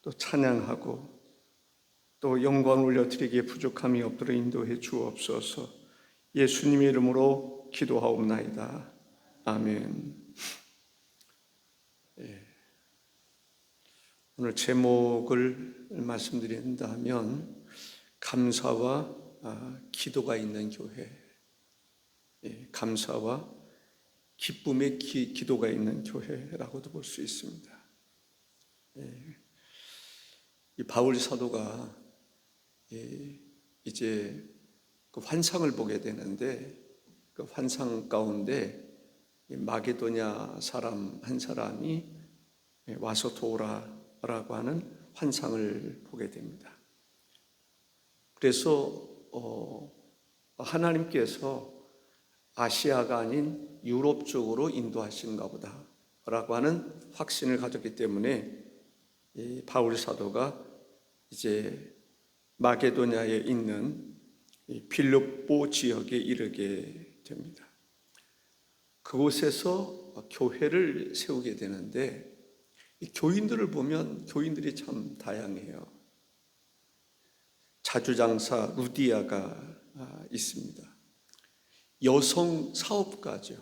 또 찬양하고 또 영광을 올려드리기에 부족함이 없도록 인도해 주옵소서. 예수님의 이름으로 기도하옵나이다. 아멘. 오늘 제목을 말씀드린다면 감사와 기도가 있는 교회, 감사와 기쁨의 기도가 있는 교회라고도 볼 수 있습니다. 이 바울 사도가 이제 그 환상을 보게 되는데, 그 환상 가운데 마게도냐 사람 한 사람이 와서 도우라라고 하는 환상을 보게 됩니다. 그래서 하나님께서 아시아가 아닌 유럽 쪽으로 인도하시는가 보다라고 하는 확신을 가졌기 때문에 이 바울 사도가 이제 마게도냐에 있는 빌립보 지역에 이르게 됩니다. 그곳에서 교회를 세우게 되는데, 이 교인들을 보면 교인들이 참 다양해요. 자주장사 루디아가 있습니다. 여성 사업가죠.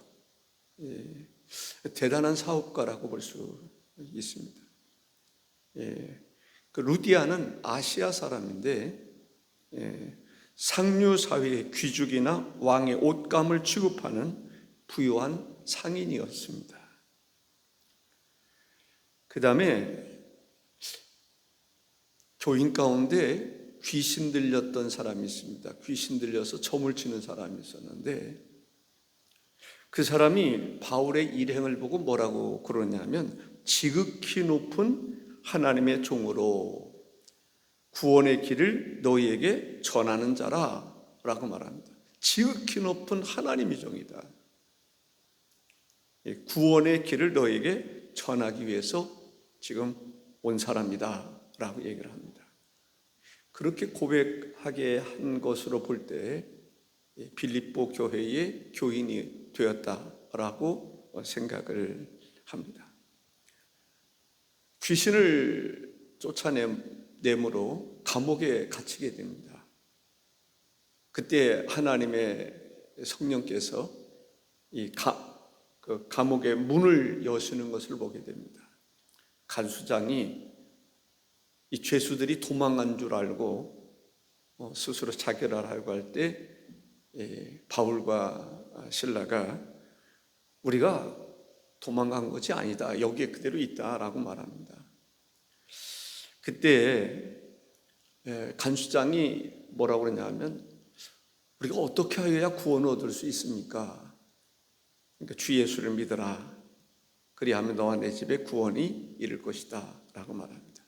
대단한 사업가라고 볼 수 있습니다. 그 루디아는 아시아 사람인데 상류 사회의 귀족이나 왕의 옷감을 취급하는 부유한 상인이었습니다. 그 다음에 교인 가운데 귀신 들렸던 사람이 있습니다. 귀신 들려서 점을 치는 사람이 있었는데, 그 사람이 바울의 일행을 보고 뭐라고 그러냐면, 지극히 높은 하나님의 종으로 구원의 길을 너희에게 전하는 자라 라고 말합니다. 지극히 높은 하나님의 종이다. 구원의 길을 너희에게 전하기 위해서 지금 온 사람이다 라고 얘기를 합니다. 그렇게 고백하게 한 것으로 볼 때 빌립보 교회의 교인이 되었다라고 생각을 합니다. 귀신을 쫓아내므로 감옥에 갇히게 됩니다. 그때 하나님의 성령께서 이 감옥의 문을 여시는 것을 보게 됩니다. 간수장이 이 죄수들이 도망간 줄 알고 스스로 자결하라고 할 때 바울과 실라가 우리가 도망간 것이 아니다, 여기에 그대로 있다라고 말합니다. 그때 간수장이 뭐라고 그러냐면, 우리가 어떻게 하여야 구원을 얻을 수 있습니까? 그러니까 주 예수를 믿어라, 그리하면 너와 내 집에 구원이 이를 것이다 라고 말합니다.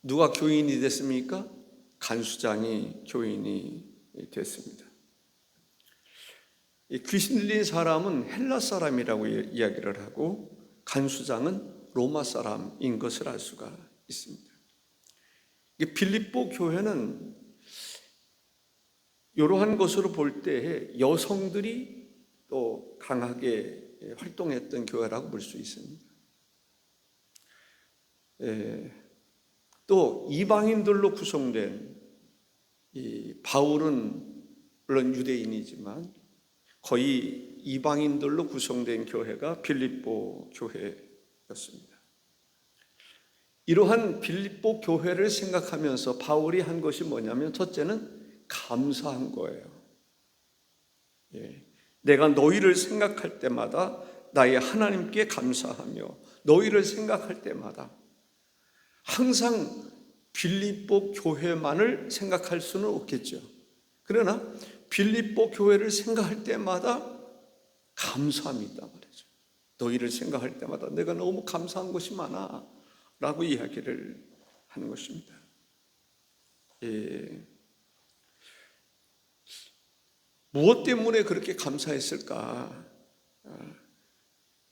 누가 교인이 됐습니까? 간수장이 교인이 됐습니다. 이 귀신 들린 사람은 헬라 사람이라고 이야기를 하고, 간수장은 로마 사람인 것을 알 수가 있습니다. 빌립보 교회는 이러한 것으로 볼 때 여성들이 또 강하게 활동했던 교회라고 볼 수 있습니다. 또 이방인들로 구성된, 이 바울은 물론 유대인이지만 거의 이방인들로 구성된 교회가 빌립보 교회였습니다. 이러한 빌립보 교회를 생각하면서 바울이 한 것이 뭐냐면, 첫째는 감사한 거예요. 내가 너희를 생각할 때마다 나의 하나님께 감사하며, 너희를 생각할 때마다 항상 빌립보 교회만을 생각할 수는 없겠죠. 그러나 빌립보 교회를 생각할 때마다 감사함이 있단 말이죠. 너희를 생각할 때마다 내가 너무 감사한 것이 많아 라고 이야기를 하는 것입니다. 무엇 때문에 그렇게 감사했을까?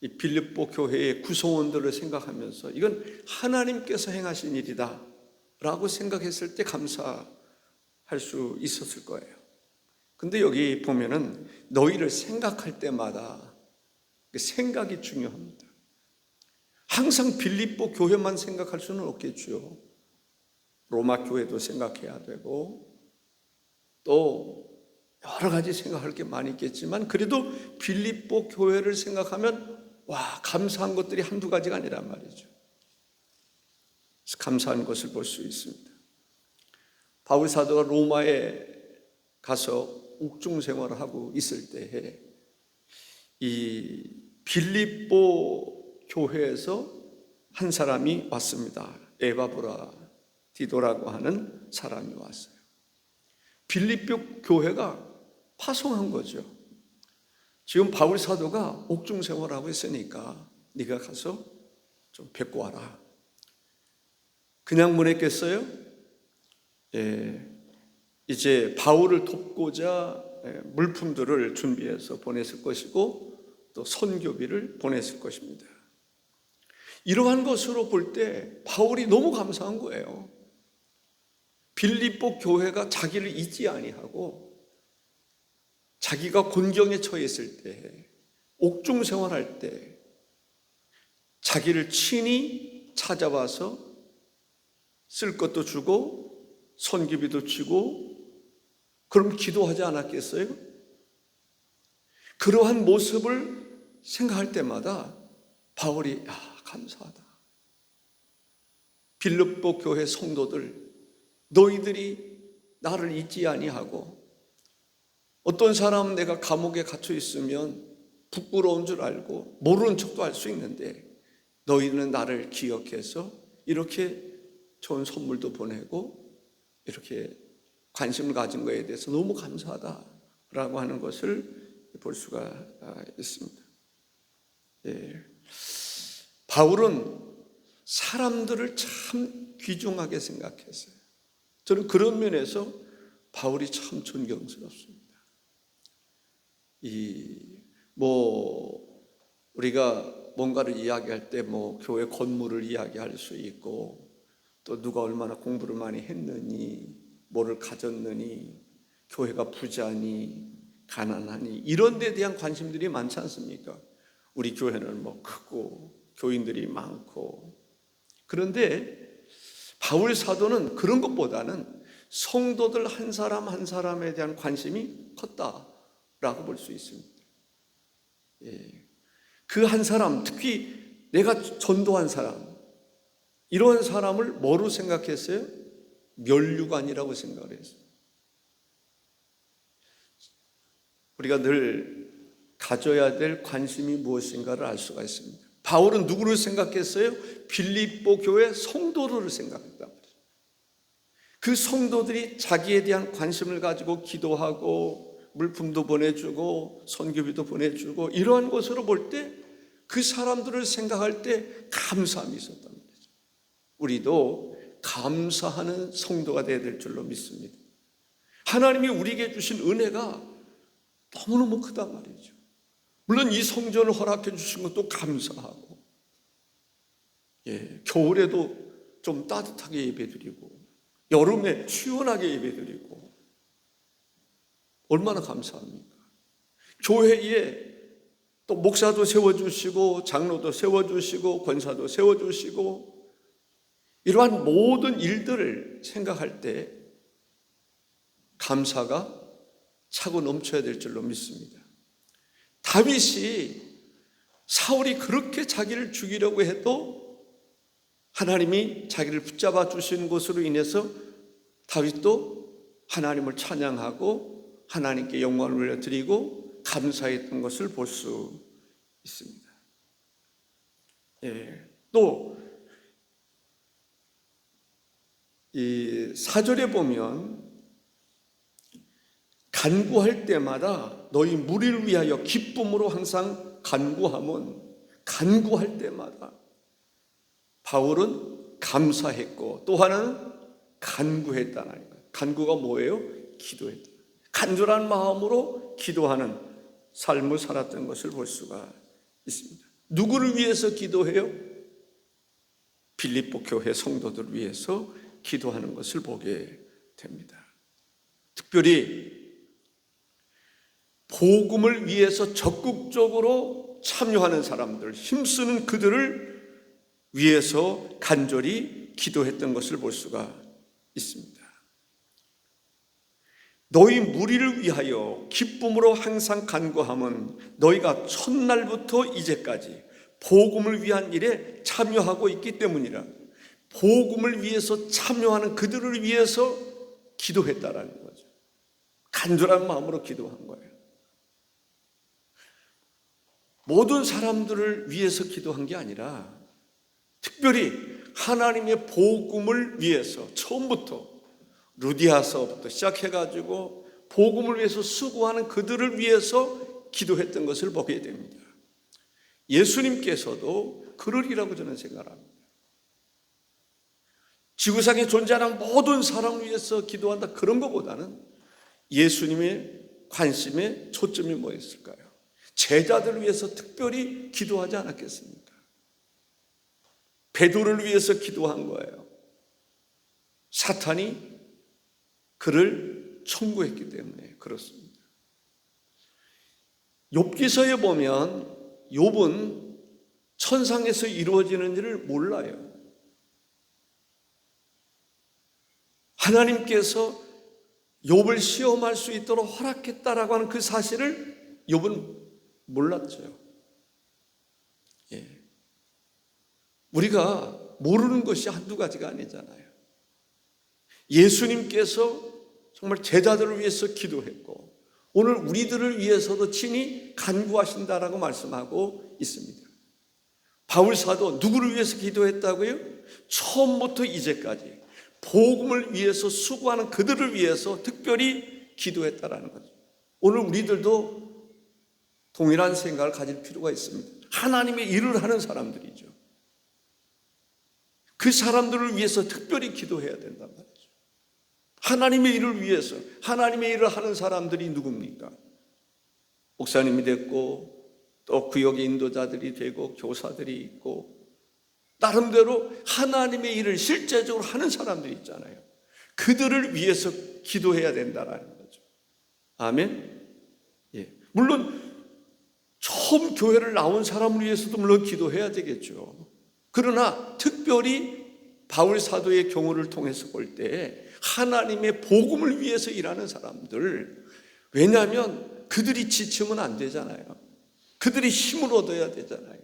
이 빌립보 교회의 구성원들을 생각하면서 이건 하나님께서 행하신 일이다 라고 생각했을 때 감사할 수 있었을 거예요. 근데 여기 보면은 너희를 생각할 때마다, 생각이 중요합니다. 항상 빌립보 교회만 생각할 수는 없겠죠. 로마 교회도 생각해야 되고 또 여러 가지 생각할 게 많이 있겠지만 그래도 빌립보 교회를 생각하면 와, 감사한 것들이 한두 가지가 아니란 말이죠. 감사한 것을 볼 수 있습니다. 바울 사도가 로마에 가서 옥중 생활을 하고 있을 때에 이 빌립보 교회에서 한 사람이 왔습니다. 에바브라 디도라고 하는 사람이 왔어요. 빌립보 교회가 파송한 거죠. 지금 바울 사도가 옥중 생활하고 있으니까 네가 가서 좀 뵙고 와라. 그냥 보냈겠어요? 이제 바울을 돕고자 물품들을 준비해서 보냈을 것이고 또 선교비를 보냈을 것입니다. 이러한 것으로 볼 때 바울이 너무 감사한 거예요. 빌립보 교회가 자기를 잊지 아니하고 자기가 곤경에 처해 있을 때, 옥중 생활할 때 자기를 친히 찾아와서 쓸 것도 주고 선교비도 주고 그럼 기도하지 않았겠어요? 그러한 모습을 생각할 때마다 바울이 감사하다. 빌립보 교회 성도들, 너희들이 나를 잊지 아니하고 어떤 사람은 내가 감옥에 갇혀 있으면 부끄러운 줄 알고 모르는 척도 할 수 있는데 너희는 나를 기억해서 이렇게 좋은 선물도 보내고 이렇게 관심을 가진 것에 대해서 너무 감사하다라고 하는 것을 볼 수가 있습니다. 바울은 사람들을 참 귀중하게 생각했어요. 저는 그런 면에서 바울이 참 존경스럽습니다. 우리가 뭔가를 이야기할 때 교회 건물을 이야기할 수 있고 또 누가 얼마나 공부를 많이 했느니 뭐를 가졌느니 교회가 부자니 가난하니 이런 데 대한 관심들이 많지 않습니까? 우리 교회는 크고 교인들이 많고. 그런데 바울 사도는 그런 것보다는 성도들 한 사람 한 사람에 대한 관심이 컸다라고 볼 수 있습니다. 그 한 사람, 특히 내가 전도한 사람, 이런 사람을 뭐로 생각했어요? 면류관이라고 생각을 했어요. 우리가 늘 가져야 될 관심이 무엇인가를 알 수가 있습니다. 바울은 누구를 생각했어요? 빌립보 교회 성도들을 생각했단 말이에요. 그 성도들이 자기에 대한 관심을 가지고 기도하고 물품도 보내주고 선교비도 보내주고 이러한 것으로 볼 때 그 사람들을 생각할 때 감사함이 있었단 말이죠. 우리도 감사하는 성도가 되어야 될 줄로 믿습니다. 하나님이 우리에게 주신 은혜가 너무너무 크단 말이죠. 물론 이 성전을 허락해 주신 것도 감사하고 겨울에도 좀 따뜻하게 예배드리고 여름에 시원하게 예배드리고 얼마나 감사합니까? 교회에 또 목사도 세워주시고 장로도 세워주시고 권사도 세워주시고 이러한 모든 일들을 생각할 때 감사가 차고 넘쳐야 될 줄로 믿습니다. 다윗이 사울이 그렇게 자기를 죽이려고 해도 하나님이 자기를 붙잡아 주신 것으로 인해서 다윗도 하나님을 찬양하고 하나님께 영광을 올려드리고 감사했던 것을 볼 수 있습니다. 또 이 4절에 보면 간구할 때마다 너희 무리를 위하여 기쁨으로 항상 간구함은 간구할 때마다 바울은 감사했고 또 하나는 간구했다는 거예요. 간구가 뭐예요? 기도했다. 간절한 마음으로 기도하는 삶을 살았던 것을 볼 수가 있습니다. 누구를 위해서 기도해요? 빌립보 교회 성도들을 위해서 기도하는 것을 보게 됩니다. 특별히 복음을 위해서 적극적으로 참여하는 사람들, 힘쓰는 그들을 위해서 간절히 기도했던 것을 볼 수가 있습니다. 너희 무리를 위하여 기쁨으로 항상 간구함은 너희가 첫날부터 이제까지 복음을 위한 일에 참여하고 있기 때문이라. 복음을 위해서 참여하는 그들을 위해서 기도했다라는 거죠. 간절한 마음으로 기도한 거예요. 모든 사람들을 위해서 기도한 게 아니라 특별히 하나님의 복음을 위해서 처음부터 루디아서부터 시작해가지고 복음을 위해서 수고하는 그들을 위해서 기도했던 것을 보게 됩니다. 예수님께서도 그러리라고 저는 생각합니다. 지구상에 존재하는 모든 사람을 위해서 기도한다 그런 것보다는 예수님의 관심의 초점이 뭐였을까요? 제자들을 위해서 특별히 기도하지 않았겠습니까? 베드로를 위해서 기도한 거예요. 사탄이 그를 청구했기 때문에 그렇습니다. 욥기서에 보면 욥은 천상에서 이루어지는 일을 몰라요. 하나님께서 욥을 시험할 수 있도록 허락했다라고 하는 그 사실을 욥은 몰랐죠. 예. 우리가 모르는 것이 한두 가지가 아니잖아요. 예수님께서 정말 제자들을 위해서 기도했고 오늘 우리들을 위해서도 친히 간구하신다라고 말씀하고 있습니다. 바울 사도 누구를 위해서 기도했다고요? 처음부터 이제까지 복음을 위해서 수고하는 그들을 위해서 특별히 기도했다라는 거죠. 오늘 우리들도 동일한 생각을 가질 필요가 있습니다. 하나님의 일을 하는 사람들이죠. 그 사람들을 위해서 특별히 기도해야 된단 말이죠. 하나님의 일을 위해서 하나님의 일을 하는 사람들이 누굽니까? 목사님이 됐고 또 구역의 인도자들이 되고 교사들이 있고 나름대로 하나님의 일을 실제적으로 하는 사람들이 있잖아요. 그들을 위해서 기도해야 된다는 거죠. 아멘. 예. 물론 처음 교회를 나온 사람을 위해서도 물론 기도해야 되겠죠. 그러나 특별히 바울 사도의 경우를 통해서 볼 때 하나님의 복음을 위해서 일하는 사람들, 왜냐하면 그들이 지치면 안 되잖아요. 그들이 힘을 얻어야 되잖아요.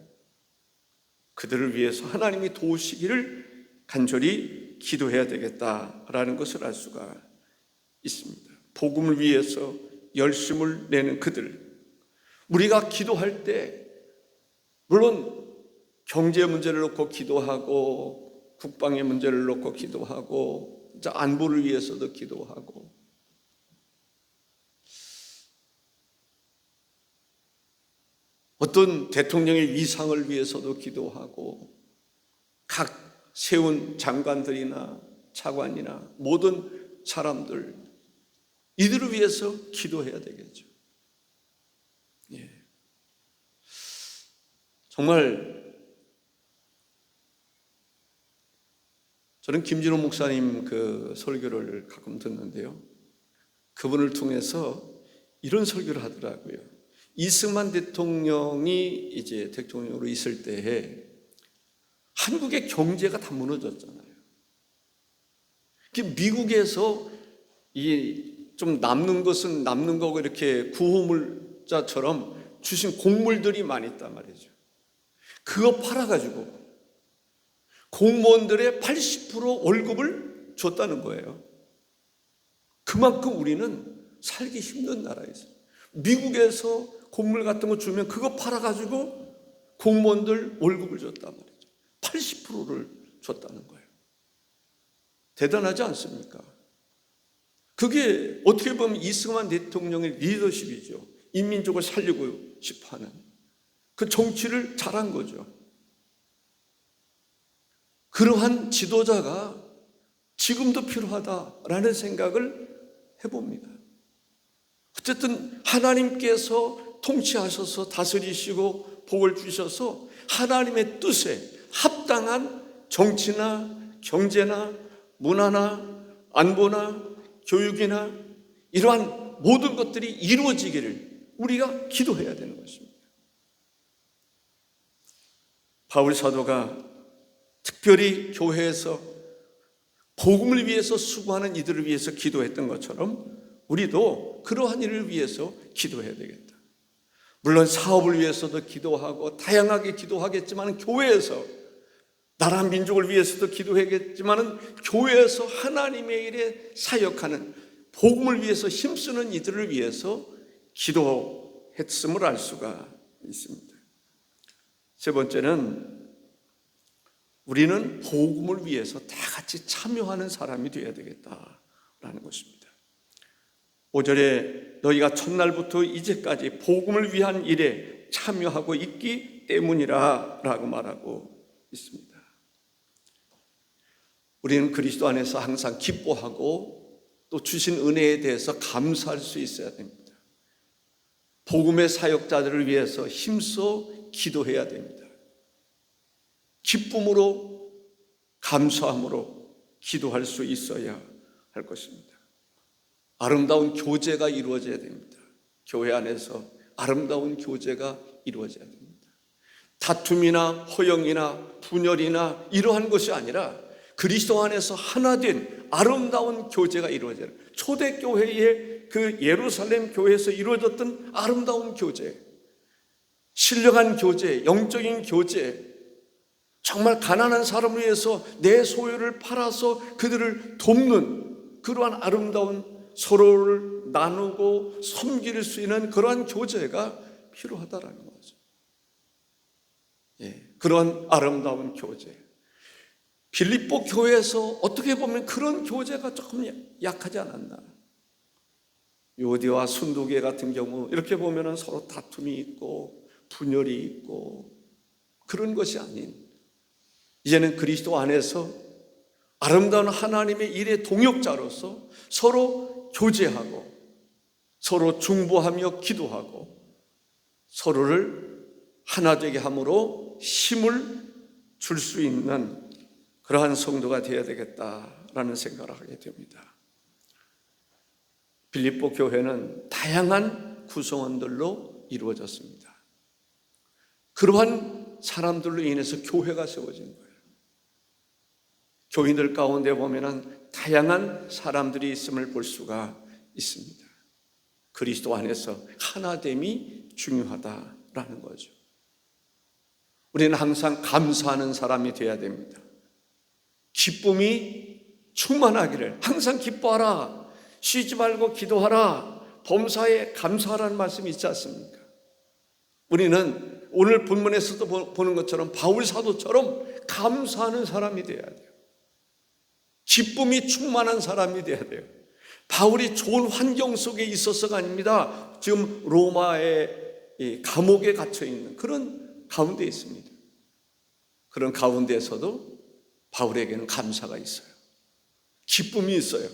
그들을 위해서 하나님이 도우시기를 간절히 기도해야 되겠다라는 것을 알 수가 있습니다. 복음을 위해서 열심을 내는 그들, 우리가 기도할 때 물론 경제 문제를 놓고 기도하고 국방의 문제를 놓고 기도하고 안보를 위해서도 기도하고 어떤 대통령의 위상을 위해서도 기도하고 각 세운 장관들이나 차관이나 모든 사람들 이들을 위해서 기도해야 되겠죠. 예. 정말 저는 김진호 목사님 그 설교를 가끔 듣는데요. 그분을 통해서 이런 설교를 하더라고요. 이승만 대통령이 이제 대통령으로 있을 때에 한국의 경제가 다 무너졌잖아요. 미국에서 좀 남는 것은 남는 거고 이렇게 구호물자처럼 주신 곡물들이 많이 있단 말이죠. 그거 팔아가지고 공무원들의 80% 월급을 줬다는 거예요. 그만큼 우리는 살기 힘든 나라에서 미국에서 곡물 같은 거 주면 그거 팔아가지고 공무원들 월급을 줬단 말이죠. 80%를 줬다는 거예요. 대단하지 않습니까? 그게 어떻게 보면 이승만 대통령의 리더십이죠. 인민족을 살리고 싶어하는 그 정치를 잘한 거죠. 그러한 지도자가 지금도 필요하다라는 생각을 해봅니다. 어쨌든 하나님께서 통치하셔서 다스리시고 복을 주셔서 하나님의 뜻에 합당한 정치나 경제나 문화나 안보나 교육이나 이러한 모든 것들이 이루어지기를 우리가 기도해야 되는 것입니다. 바울 사도가 특별히 교회에서 복음을 위해서 수고하는 이들을 위해서 기도했던 것처럼 우리도 그러한 일을 위해서 기도해야 되겠다. 물론 사업을 위해서도 기도하고 다양하게 기도하겠지만, 교회에서 나라 민족을 위해서도 기도하겠지만, 교회에서 하나님의 일에 사역하는, 복음을 위해서 힘쓰는 이들을 위해서 기도했음을 알 수가 있습니다. 세 번째는, 우리는 복음을 위해서 다 같이 참여하는 사람이 되어야 되겠다라는 것입니다. 5절에 너희가 첫날부터 이제까지 복음을 위한 일에 참여하고 있기 때문이라 라고 말하고 있습니다. 우리는 그리스도 안에서 항상 기뻐하고 또 주신 은혜에 대해서 감사할 수 있어야 됩니다. 복음의 사역자들을 위해서 힘써 기도해야 됩니다. 기쁨으로, 감사함으로 기도할 수 있어야 할 것입니다. 아름다운 교제가 이루어져야 됩니다. 교회 안에서 아름다운 교제가 이루어져야 됩니다. 다툼이나 허영이나 분열이나 이러한 것이 아니라 그리스도 안에서 하나 된 아름다운 교제가 이루어져야 돼요. 초대교회의 그 예루살렘 교회에서 이루어졌던 아름다운 교제, 신령한 교제, 영적인 교제, 정말 가난한 사람을 위해서 내 소유를 팔아서 그들을 돕는 그러한 아름다운, 서로를 나누고 섬길 수 있는 그러한 교제가 필요하다라는 거죠. 그런 아름다운 교제. 빌립보 교회에서 어떻게 보면 그런 교제가 조금 약하지 않았나. 요디와 순두계 같은 경우 이렇게 보면 서로 다툼이 있고 분열이 있고 그런 것이 아닌, 이제는 그리스도 안에서 아름다운 하나님의 일의 동역자로서 서로 교제하고 서로 중보하며 기도하고 서로를 하나 되게 함으로 힘을 줄 수 있는 그러한 성도가 되어야 되겠다라는 생각을 하게 됩니다. 빌립보 교회는 다양한 구성원들로 이루어졌습니다. 그러한 사람들로 인해서 교회가 세워진 거예요. 교인들 가운데 보면은 다양한 사람들이 있음을 볼 수가 있습니다. 그리스도 안에서 하나됨이 중요하다라는 거죠. 우리는 항상 감사하는 사람이 되어야 됩니다. 기쁨이 충만하기를, 항상 기뻐하라, 쉬지 말고 기도하라, 범사에 감사하라는 말씀이 있지 않습니까? 우리는 오늘 본문에서도 보는 것처럼 바울 사도처럼 감사하는 사람이 되어야 돼요. 기쁨이 충만한 사람이 되어야 돼요. 바울이 좋은 환경 속에 있어서가 아닙니다. 지금 로마의 감옥에 갇혀 있는 그런 가운데 있습니다. 그런 가운데에서도 바울에게는 감사가 있어요. 기쁨이 있어요.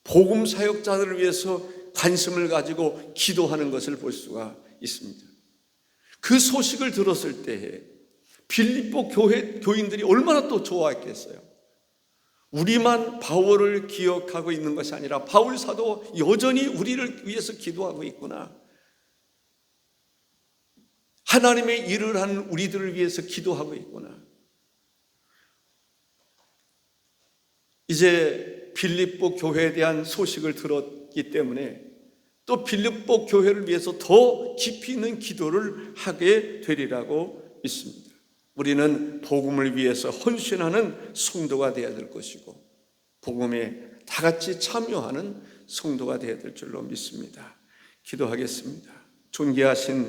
복음 사역자들을 위해서 관심을 가지고 기도하는 것을 볼 수가 있습니다. 그 소식을 들었을 때에 빌립보 교인들이 얼마나 또 좋아했겠어요. 우리만 바울을 기억하고 있는 것이 아니라 바울 사도 여전히 우리를 위해서 기도하고 있구나. 하나님의 일을 하는 우리들을 위해서 기도하고 있구나. 이제 빌립보 교회에 대한 소식을 들었기 때문에 또 빌립보 교회를 위해서 더 깊이 있는 기도를 하게 되리라고 믿습니다. 우리는 복음을 위해서 헌신하는 성도가 되어야 될 것이고 복음에 다 같이 참여하는 성도가 되어야 될 줄로 믿습니다. 기도하겠습니다. 존귀하신